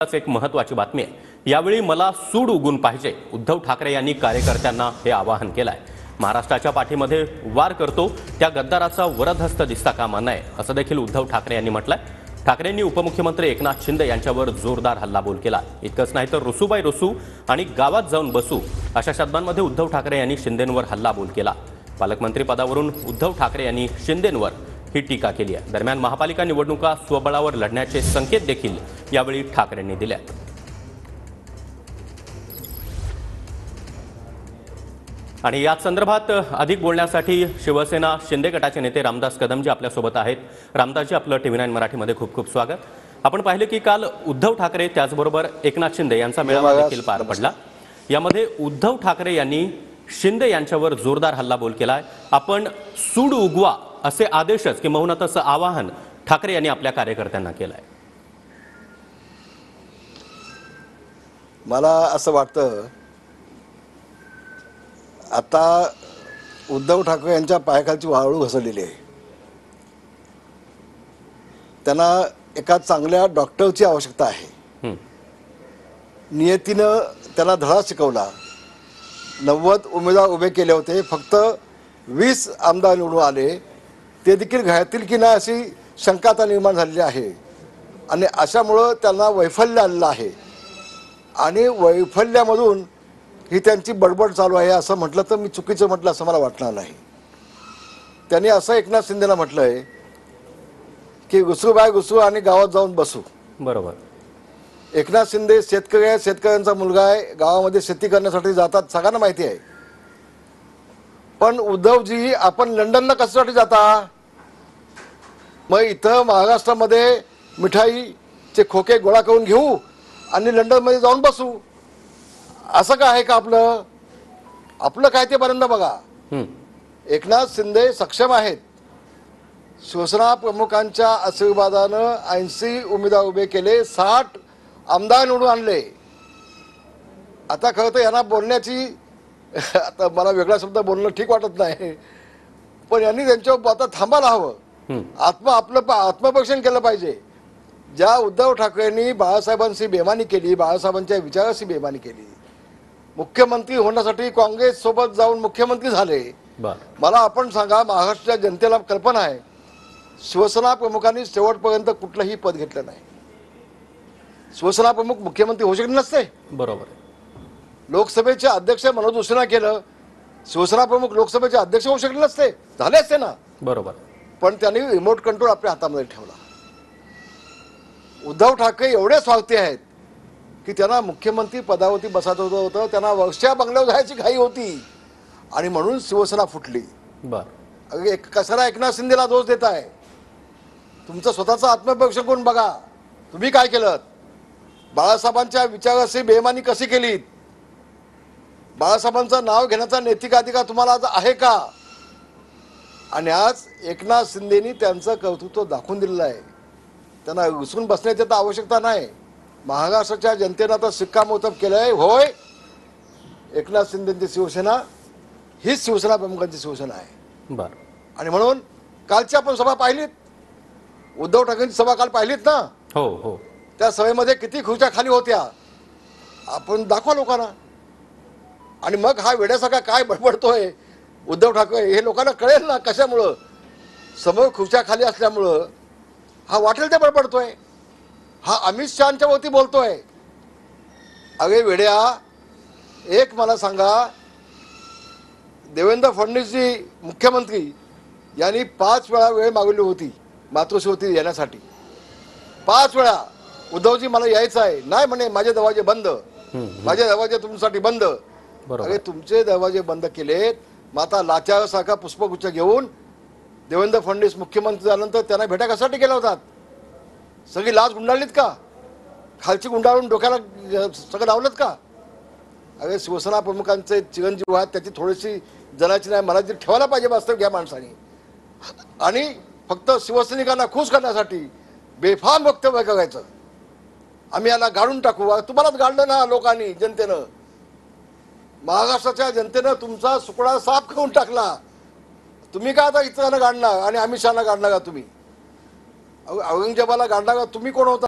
एक महत्त्वाची बातमी आहे। यावेळी मला सूड उगून पाहिजे, उद्धव ठाकरे यांनी कार्यकर्त्यांना हे आवाहन केलं आहे। महाराष्ट्राच्या पाठीमध्ये वार करतो त्या गद्दाराचा वरदहस्त दिसता कामा नये असं देखील उद्धव ठाकरे यांनी म्हटलंय। ठाकरेंनी उपमुख्यमंत्री एकनाथ शिंदे यांच्यावर जोरदार हल्लाबोल केला। इतकंच नाही तर रुसूबाई रुसू आणि गावात जाऊन बसू अशा शब्दांमध्ये उद्धव ठाकरे यांनी शिंदेंवर हल्लाबोल केला। पालकमंत्री पदावरून उद्धव ठाकरे यांनी शिंदेंवर ही टीका केली आहे। दरम्यान महापालिका निवडणुका स्वबळावर लढण्याचे संकेत देखील यावेळी ठाकरेंनी दिले। आणि या संदर्भात अधिक बोलण्यासाठी शिवसेना शिंदे गटाचे नेते रामदास कदमजी आपल्या सोबत आहेत। रामदासजी, आपलं TV9 मराठीमध्ये खूप खूप स्वागत। आपण पाहिले की काल उद्धव ठाकरे त्याचबरोबर एकनाथ शिंदे यांचा मेळावा देखील पार पडला। यामध्ये उद्धव ठाकरे यांनी शिंदे यांच्यावर जोरदार हल्लाबोल केलाय। आपण सूड उगवा असे आदेशच की मौनात असं आवाहन ठाकरे यांनी आपल्या कार्यकर्त्यांना केलंय। मला असं वाटतं आता उद्धव ठाकरे यांच्या पायाखालची वाळू घसरलेली आहे। त्यांना एका चांगल्या डॉक्टरची आवश्यकता आहे। नियतीनं त्यांना धडा शिकवला। 90 उमेदवार उभे केले होते, फक्त 20 आमदार निवडून आले। ते देखील घातील की नाही अशी शंका आता निर्माण झालेली आहे आणि अशामुळं त्यांना वैफल्य आलेलं आहे आणि वैफल्यामधून ही त्यांची बडबड चालू आहे असं म्हटलं तर मी चुकीचं म्हटलं असं मला वाटणार नाही। त्यांनी असं एकनाथ शिंदेला म्हटलं आहे की घुसू बाय घुसू आणि गावात जाऊन बसू। बरोबर। एकनाथ शिंदे शेतकरी आहे, शेतकऱ्यांचा मुलगा आहे, गावामध्ये शेती करण्यासाठी जातात, सगळ्यांना माहिती आहे। पण उद्धवजी आपण लंडनला कशासाठी जाता? मग इथं महाराष्ट्रामध्ये मिठाईचे खोके गोळा करून घेऊ आणि लंडनमध्ये जाऊन बसू, असं काय आहे का? आपलं काय ते पर्यंत बघा। एकनाथ शिंदे सक्षम आहेत। शिवसेना प्रमुखांच्या आशीर्वादानं 80 उमेदवार उभे केले, 60 आमदार निवडून आणले। आता खरं तर यांना बोलण्याची आता मला वेगळा शब्द बोलणं ठीक वाटत नाही, पण यांनी त्यांच्यावर आता थांबायला हवं। आत्मपरीक्षण केलं पाहिजे। ज्या उद्धव ठाकरेंनी बाळासाहेबांशी बेमानी केली, बाळासाहेबांच्या विचाराशी बेमानी केली, मुख्यमंत्री होण्यासाठी काँग्रेस सोबत जाऊन मुख्यमंत्री झाले। मला आपण सांगा, महाराष्ट्राच्या जनतेला कल्पना आहे शिवसेना प्रमुखांनी शेवटपर्यंत कुठलंही पद घेतलं नाही। शिवसेना प्रमुख मुख्यमंत्री होऊ शकले नसते। बरोबर। लोकसभेचे अध्यक्ष मनोज जोशींना केलं, शिवसेना प्रमुख लोकसभेचे अध्यक्ष होऊ शकले नसते, झाले असते ना। बरोबर। पण त्यांनी रिमोट कंट्रोल आपल्या हातामध्ये ठेवला। उद्धव ठाकरे एवढे स्वार्थी आहेत की त्यांना मुख्यमंत्री पदावरती बसायचं होतं, त्यांना वर्षा बंगल्यावर जायची घाई होती आणि म्हणून शिवसेना फुटली। कशाला एकनाथ शिंदेला दोष देत आहे? तुमचं स्वतःचं आत्मपरीक्षण करून बघा, तुम्ही काय केलं? बाळासाहेबांच्या विचाराशी बेमानी कशी केलीत? बाळासाहेबांचं नाव घेण्याचा नैतिक अधिकार तुम्हाला आज आहे का? आणि आज एकनाथ शिंदेनी त्यांचं कर्तृत्व दाखवून दिलेलं आहे। त्यांना घुसून बसण्याची तर आवश्यकता नाही। महाराष्ट्राच्या जनतेनं आता शिक्कामोर्तब केलंय, होय एकनाथ शिंदेची शिवसेना हीच शिवसेना प्रमुखांची शिवसेना आहे। आणि म्हणून कालची आपण सभा पाहिलीत, उद्धव ठाकरेंची सभा काल पाहिलीत ना? हो हो। त्या सभेमध्ये किती खुर्च्या खाली होत्या आपण दाखवा लोकांना। आणि मग हा वेड्यासारखा काय बडबडतोय उद्धव ठाकरे हे लोकांना कळेल ना कशामुळं? समोर खुर्च्या खाली असल्यामुळं हा वाटेल ते बडबडतोय, हा अमित शहांच्या वरती बोलतोय। अरे वेड्या, एक मला सांगा, देवेंद्र फडणवीसजी मुख्यमंत्री यांनी 5 वेळा वेळ मागवली होती मातृश्रीवरती येण्यासाठी। 5 वेळा उद्धवजी मला यायचं आहे, नाही म्हणे माझे दरवाजे बंद, माझे दरवाजे तुमच्यासाठी बंद। अरे तुमचे दरवाजे बंद केलेत, माता लाचासारखा पुष्पगुच्छ घेऊन देवेंद्र फडणवीस मुख्यमंत्री झाल्यानंतर त्यांना भेटा कशासाठी गेला होतात? सगळी लाच गुंडाळलीत का? खालची गुंडाळून डोक्याला सगळं लावलं का? अरे शिवसेना प्रमुखांचे चिरंजीव आहेत, त्याची थोडीशी जनाची नाही मला जी ठेवायला पाहिजे वास्तव या माणसाने। आणि फक्त शिवसैनिकांना खुश करण्यासाठी बेफाम वक्तव्य करायचं, आम्ही याला गाडून टाकू। तुम्हालाच गाडलं ना लोकांनी, जनतेनं, महाराष्ट्राच्या जनतेनं तुमचा सुकडा साफ करून टाकला। तुम्ही काय आता इतरांना गाडणार आणि अमित शहाना गाडणार का? तुम्ही औरंगजेबाला गाडणार का? तुम्ही कोण होता?